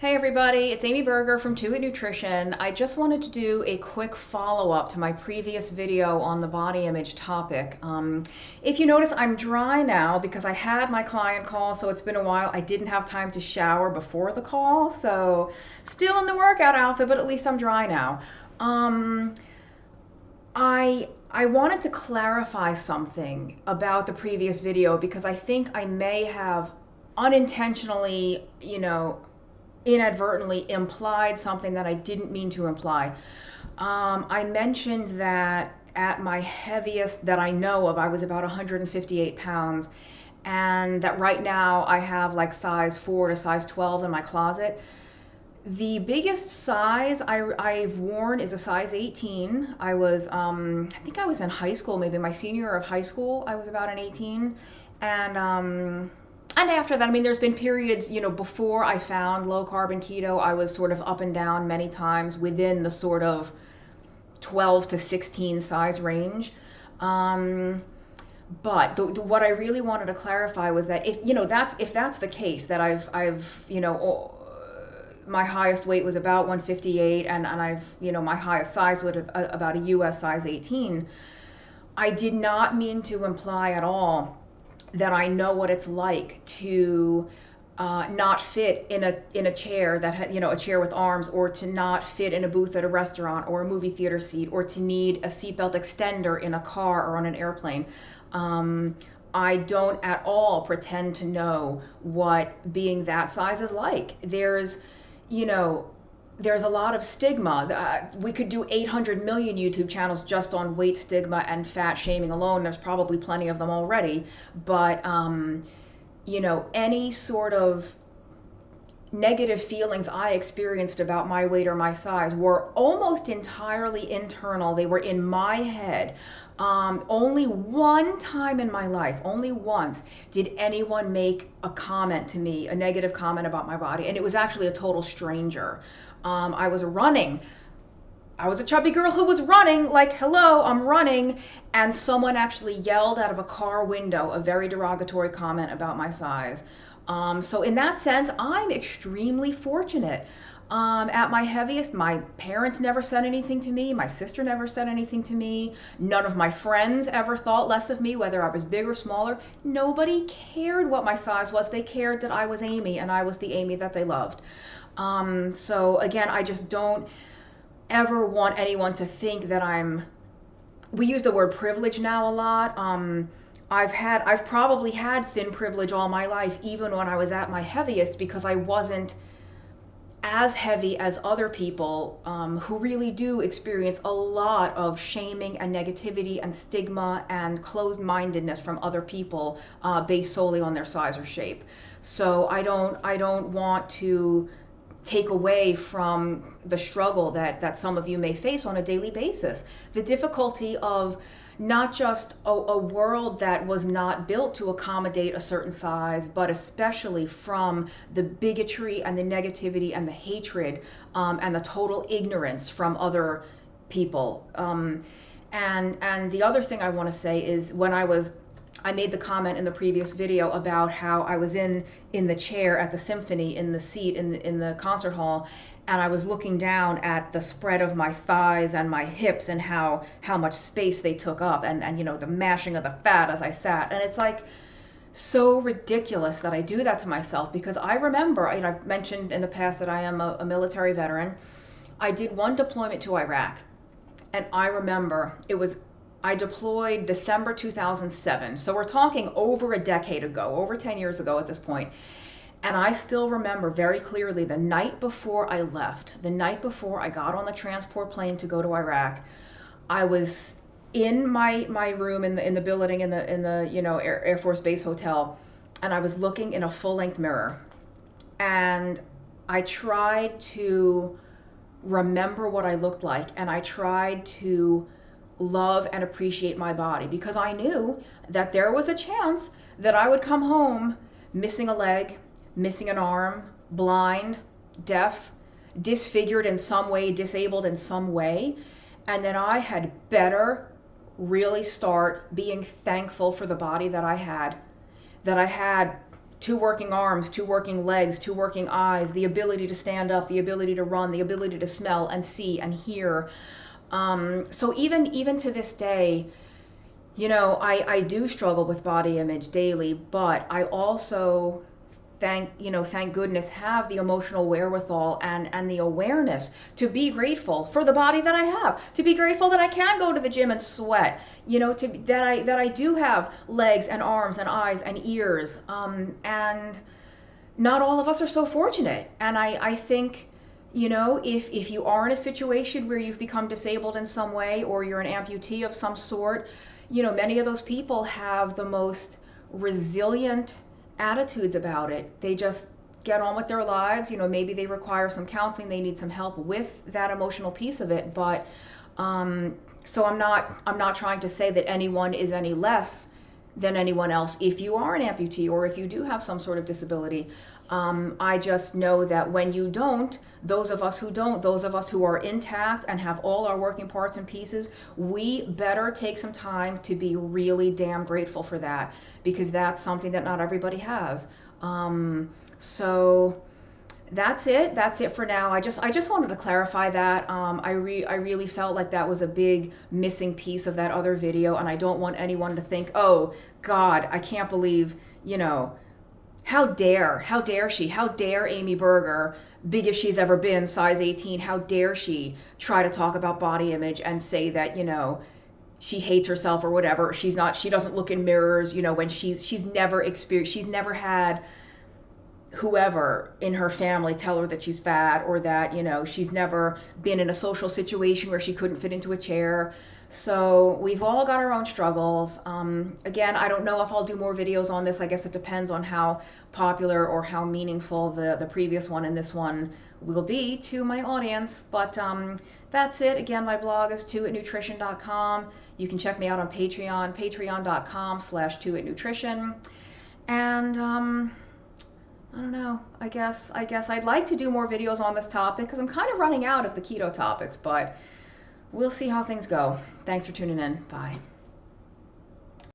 Hey everybody, it's Amy Berger from Two It Nutrition. I just wanted to do a quick follow-up to my previous video on the body image topic. If you notice, I'm dry now because I had my client call, so it's been a while. I didn't have time to shower before the call, so still in the workout outfit, but at least I'm dry now. Um, I wanted to clarify something about the previous video because I think I may have unintentionally, inadvertently implied something that I didn't mean to imply. I mentioned that at my heaviest that I know of, I was about 158 pounds, and that right now I have like size 4 to size 12 in my closet. The biggest size I've worn is a size 18. I think I was in high school, maybe my senior year of high school, I was about an 18. And after that, I mean, there's been periods, before I found low carb and keto, I was sort of up and down many times within the sort of 12 to 16 size range. Um, but what I really wanted to clarify was that if that's the case, that my highest weight was about 158, and my highest size was about a US size 18. I did not mean to imply at all that I know what it's like to not fit in a chair that had, a chair with arms, or to not fit in a booth at a restaurant or a movie theater seat, or to need a seatbelt extender in a car or on an airplane. Um, I don't at all pretend to know what being that size is like. You know, there's a lot of stigma. We could do 800 million YouTube channels just on weight stigma and fat shaming alone. There's probably plenty of them already. But, any sort of negative feelings I experienced about my weight or my size were almost entirely internal. They were in my head. Only one time in my life, only once, did anyone make a comment to me, a negative comment about my body, and it was actually a total stranger. I was running. I was a chubby girl who was running, like, hello, I'm running, and someone actually yelled out of a car window a very derogatory comment about my size. So in that sense, I'm extremely fortunate. At my heaviest, my parents never said anything to me. My sister never said anything to me. None of my friends ever thought less of me, whether I was big or smaller. Nobody cared what my size was. They cared that I was Amy, and I was the Amy that they loved. So again, I just don't ever want anyone to think that we use the word privilege now a lot. I've probably had thin privilege all my life, even when I was at my heaviest, because I wasn't as heavy as other people who really do experience a lot of shaming and negativity and stigma and closed-mindedness from other people based solely on their size or shape. So I don't want to take away from the struggle that some of you may face on a daily basis. The difficulty of not just a world that was not built to accommodate a certain size, but especially from the bigotry and the negativity and the hatred and the total ignorance from other people. And the other thing I want to say is I made the comment in the previous video about how I was in the chair at the symphony, in the seat in the concert hall, and I was looking down at the spread of my thighs and my hips and how much space they took up, and the mashing of the fat as I sat. And it's like so ridiculous that I do that to myself, because I remember, I've mentioned in the past that I am a military veteran. I did one deployment to Iraq, and I remember I deployed December 2007. So we're talking over a decade ago, over 10 years ago at this point. And I still remember very clearly the night before I left, the night before I got on the transport plane to go to Iraq, I was in my room in the building in the Air Force Base Hotel, and I was looking in a full-length mirror. And I tried to remember what I looked like, and I tried to love and appreciate my body, because I knew that there was a chance that I would come home missing a leg, missing an arm, blind, deaf, disfigured in some way, disabled in some way, and that I had better really start being thankful for the body that I had 2 working arms, 2 working legs, 2 working eyes, the ability to stand up, the ability to run, the ability to smell and see and hear. So even to this day, you know, I do struggle with body image daily, but I also thank goodness have the emotional wherewithal and the awareness to be grateful for the body that I have, to be grateful that I can go to the gym and sweat, you know, that I do have legs and arms and eyes and ears, and not all of us are so fortunate. And I think, you know, if you are in a situation where you've become disabled in some way, or you're an amputee of some sort, you know, many of those people have the most resilient attitudes about it. They just get on with their lives. You know, maybe they require some counseling, they need some help with that emotional piece of it. But so I'm not trying to say that anyone is any less than anyone else if you are an amputee or if you do have some sort of disability. I just know that when you don't, those of us who are intact and have all our working parts and pieces, we better take some time to be really damn grateful for that, because that's something that not everybody has. So that's it for now. I just wanted to clarify that. I really felt like that was a big missing piece of that other video, and I don't want anyone to think, oh God, I can't believe, you know, how dare she, how dare Amy Berger, biggest she's ever been, size 18, how dare she try to talk about body image and say that, you know, she hates herself or whatever. She doesn't look in mirrors, you know, when she's never had whoever in her family tell her that she's fat, or that, you know, she's never been in a social situation where she couldn't fit into a chair. So we've all got our own struggles. Again, I don't know if I'll do more videos on this. I guess it depends on how popular or how meaningful the previous one and this one will be to my audience. But that's it. Again, my blog is 2itnutrition.com. You can check me out on Patreon, patreon.com/2itnutrition. And I don't know, I guess I'd like to do more videos on this topic, because I'm kind of running out of the keto topics, but we'll see how things go. Thanks for tuning in. Bye.